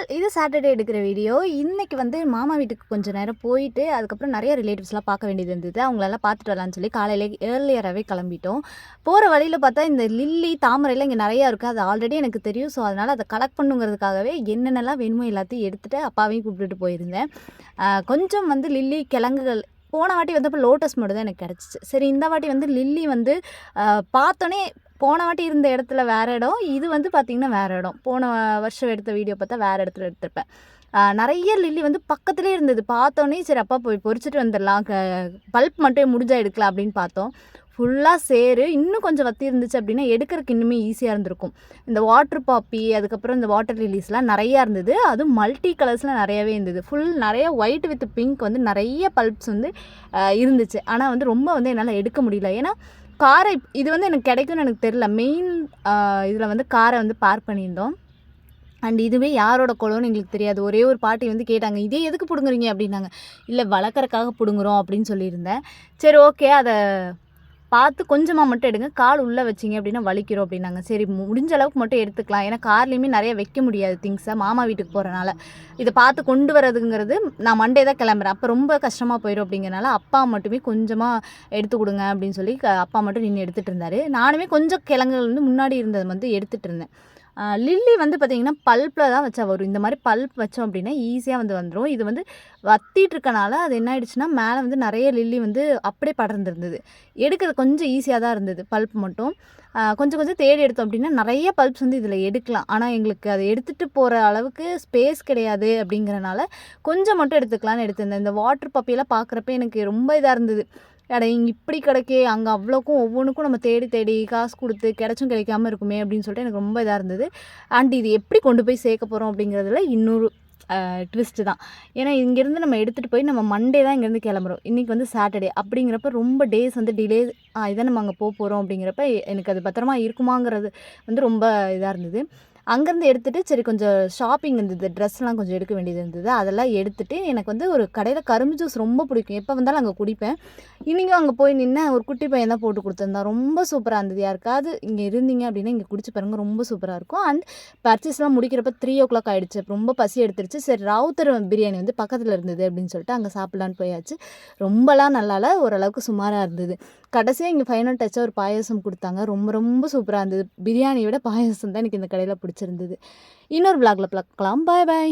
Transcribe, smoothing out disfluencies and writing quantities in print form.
All இது Saturday எடுக்கிற video. இன்றைக்கி வந்து மாமா வீட்டுக்கு கொஞ்சம் நேரம் போயிட்டு அதுக்கப்புறம் நிறைய ரிலேட்டிவ்ஸ்லாம் பார்க்க வேண்டியது இருந்தது. அவங்களெல்லாம் பார்த்துட்டு வரலான்னு சொல்லி காலையிலே ஏர்லியராகவே கிளம்பிட்டோம். போகிற வழியில் பார்த்தா இந்த லில்லி தாமரைலாம் இங்கே நிறையா இருக்குது. அது ஆல்ரெடி எனக்கு தெரியும். ஸோ அதனால் அதை கலெக்ட் பண்ணுங்கிறதுக்காகவே என்னென்னலாம் வேணுமோ எல்லாத்தையும் எடுத்துகிட்டு அப்பாவையும் கூப்பிட்டுட்டு போயிருந்தேன். கொஞ்சம் வந்து லில்லி கிழங்குகள் போன வாட்டி வந்தப்போ லோட்டஸ் மட்டும் தான் எனக்கு கிடச்சிச்சு. சரி இந்த வாட்டி வந்து லில்லி வந்து பார்த்தோன்னே போன வாட்டி இருந்த இடத்துல வேறு இடம், இது வந்து பார்த்திங்கன்னா வேறு இடம். போன வருஷம் எடுத்த வீடியோ பார்த்தா வேறு இடத்துல எடுத்திருப்பேன். நிறைய லில்லி வந்து பக்கத்துலேயே இருந்தது. பார்த்தோன்னே சரி அப்பா போய் பொறிச்சிட்டு வந்துடலாம், பல்ப் மட்டும் முடிஞ்சால் எடுக்கலாம் அப்படின்னு பார்த்தோம். ஃபுல்லாக சேரு. இன்னும் கொஞ்சம் வத்தி இருந்துச்சு அப்படின்னா எடுக்கிறதுக்கு இன்னுமே ஈஸியாக இருந்திருக்கும். இந்த வாட்டர் பாப்பி அதுக்கப்புறம் இந்த வாட்டர் லில்லிஸ்லாம் நிறையா இருந்தது. அதுவும் மல்டி கலர்ஸில் நிறையாவே இருந்தது. நிறைய ஒயிட் வித் பிங்க் வந்து நிறைய பல்ப்ஸ் வந்து இருந்துச்சு. ஆனால் வந்து ரொம்ப வந்து என்னால் எடுக்க முடியல. ஏன்னா காரை இது வந்து எனக்கு கிடைக்கும்னு எனக்கு தெரில. மெயின் இதில் வந்து காரை வந்து பார்க் பண்ணியிருந்தோம். அண்ட் இதுவே யாரோட குளம்னு எங்களுக்கு தெரியாது. ஒரே ஒரு பாட்டி வந்து கேட்டாங்க, இதே எதுக்கு பிடுங்குறீங்க அப்படின்னாங்க. இல்லை வளர்க்குறக்காக பிடுங்குறோம் அப்படின்னு சொல்லியிருந்தேன். சரி ஓகே, அதை பார்த்து கொஞ்சமாக மட்டும் எடுங்க, கால் உள்ளே வச்சிங்க அப்படின்னா வலிக்கிறோம் அப்படின்னாங்க. சரி முடிஞ்ச அளவுக்கு மட்டும் எடுத்துக்கலாம். ஏன்னா கார்லேயுமே நிறைய வைக்க முடியாது திங்ஸை, மாமா வீட்டுக்கு போகிறனால. இதை பார்த்து கொண்டு வரதுங்கிறது நான் மண்டே தான் கிளம்புறேன். அப்போ ரொம்ப கஷ்டமாக போயிடும் அப்படிங்கிறனால அப்பா மட்டுமே கொஞ்சமாக எடுத்து கொடுங்க அப்படின்னு சொல்லி அப்பா மட்டும் நின்று எடுத்துகிட்டு இருந்தார். நானுமே கொஞ்சம் கிழங்குகள் வந்து முன்னாடி இருந்ததை வந்து எடுத்துகிட்டு இருந்தேன். லில்லி வந்து பார்த்திங்கன்னா பல்ப்பில் தான் வச்சா வரும். இந்த மாதிரி பல்ப் வச்சோம் அப்படின்னா ஈஸியாக வந்து வந்துடும். இது வந்து வத்திட்டு இருக்கனால அது என்ன ஆயிடுச்சுன்னா மேலே வந்து நிறைய லில்லி வந்து அப்படியே படர்ந்துருந்தது. எடுக்கிறது கொஞ்சம் ஈஸியாக தான் இருந்தது. பல்ப் மட்டும் கொஞ்சம் கொஞ்சம் தேடி எடுத்தோம் அப்படின்னா நிறைய பல்ப்ஸ் வந்து இதில் எடுக்கலாம். ஆனால் எங்களுக்கு அதை எடுத்துகிட்டு போகிற அளவுக்கு ஸ்பேஸ் கிடையாது அப்படிங்கிறனால கொஞ்சம் மட்டும் எடுத்துக்கலான்னு எடுத்திருந்தேன். இந்த வாட்டர் பப்பியெல்லாம் பார்க்குறப்ப எனக்கு ரொம்ப இதாக இருந்தது. அட இங்கே இப்படி கிடைக்கே, அங்கே அவ்வளோக்கும் ஒவ்வொன்றுக்கும் நம்ம தேடி தேடி காசு கொடுத்து கிடைச்சும் கிடைக்காம இருக்குமே அப்படின்னு சொல்லிட்டு எனக்கு ரொம்ப இதாக இருந்தது. அண்ட் இது எப்படி கொண்டு போய் சேர்க்க போகிறோம் அப்படிங்கிறதுல இன்னொரு ட்விஸ்ட்டு தான். ஏன்னா இங்கேருந்து நம்ம எடுத்துகிட்டு போய் நம்ம மண்டே தான் இங்கேருந்து கிளம்புறோம். இன்றைக்கி வந்து சாட்டர்டே அப்படிங்கிறப்ப ரொம்ப டேஸ் வந்து டிலே இதை நம்ம அங்கே போகிறோம் அப்படிங்கிறப்ப எனக்கு அது பத்திரமா இருக்குமாங்கிறது வந்து ரொம்ப இதாக இருந்தது. அங்கேருந்து எடுத்துகிட்டு சரி கொஞ்சம் ஷாப்பிங் இருந்தது, ட்ரெஸ்லாம் கொஞ்சம் எடுக்க வேண்டியது இருந்தது. அதெல்லாம் எடுத்துகிட்டு எனக்கு வந்து ஒரு கடையில் கரும்பு ஜூஸ் ரொம்ப பிடிக்கும். எப்போ வந்தாலும் அங்கே குடிப்பேன். இன்றைக்கும் அங்கே போய் நின்று ஒரு குட்டி பையன் தான் போட்டு கொடுத்துருந்தான். ரொம்ப சூப்பராக இருந்தது. யாருக்காவது இங்கே இருந்தீங்க அப்படின்னா இங்கே குடிச்சு பாருங்க, ரொம்ப சூப்பராக இருக்கும். அண்ட் பர்ச்சேஸ்லாம் முடிக்கிறப்ப 3 ஆகிடுச்சு. ரொம்ப பசி எடுத்துருச்சு. சரி ராவுத்தர் பிரியாணி வந்து பக்கத்தில் இருந்தது அப்படின்னு சொல்லிட்டு அங்கே சாப்பிட்லான்னு போயாச்சு. ரொம்பலாம் நல்லால, ஓரளவுக்கு சுமாராக இருந்தது. கடைசியாக இங்கே ஃபைனல் டச்சாக ஒரு பாயசம் கொடுத்தாங்க. ரொம்ப ரொம்ப சூப்பராக இருந்தது. பிரியாணியை விட பாயசம் தான் எனக்கு இந்த கடையில் பிடிச்சிருந்தது. இன்னொரு விளாகில் பார்க்கலாம். பாய் பாய்.